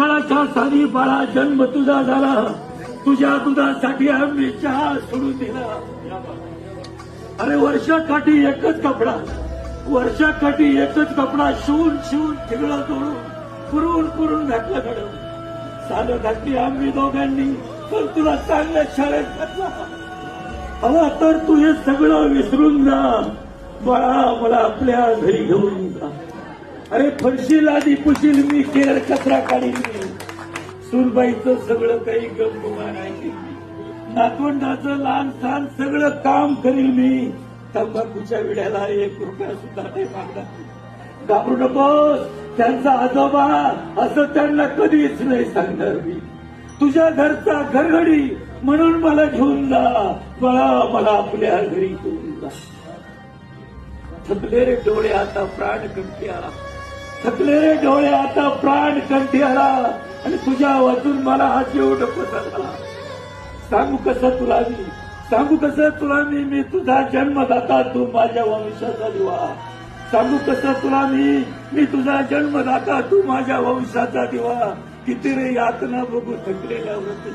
दुष्काळाच्या साली बाळा जन्म तुझा झाला, तुझ्या दुधासाठी आम्ही चहा सोडून दिला. अरे वर्षाकाठी एकच कपडा, वर्षाकाठी एकच कपडा शिवून शिवून ठिगळं तोडून पुरून पुरून घातलं घडवून. सालं घातली आम्ही दोघांनी, पण तुला चांगल्या शाळेत घातला. हवा तर तू हे सगळं विसरून जा बाळा, मला आपल्या घरी घेऊन जा. अरे फरशील आधी पुशील मी, केर कचरा काढील मी, सुनबाईचं सगळं काही गमगुमान ऐकेल मी, नातवंडाचं लहान सहान सगळं काम करील मी. तंबाखूच्या विड्याला 1 रुपया सुद्धा नाही मागणार. घाबरू नकोस, त्यांचा आजोबा असं त्यांना कधीच नाही सांगणार मी. तुझ्या घरचा घरघडी म्हणून मला घेऊन जा बाळा, मला आपल्या घरी घेऊन जा. थकले रे डोळे आता प्राण कंठी आला, थकले रे डोळे आता प्राण कंठी आला, आणि तुझ्या वाचून मला हा जीव नको झाला. सांगू कसं तुला मी, सांगू कसं तुला मी तुझा जन्मदाता, तू माझ्या वंशाचा दिवा. सांगू कसं तुला मी तुझा जन्मदाता, तू माझ्या वंशाचा दिवा. किती रे यातना बघू थकलेल्या व्रत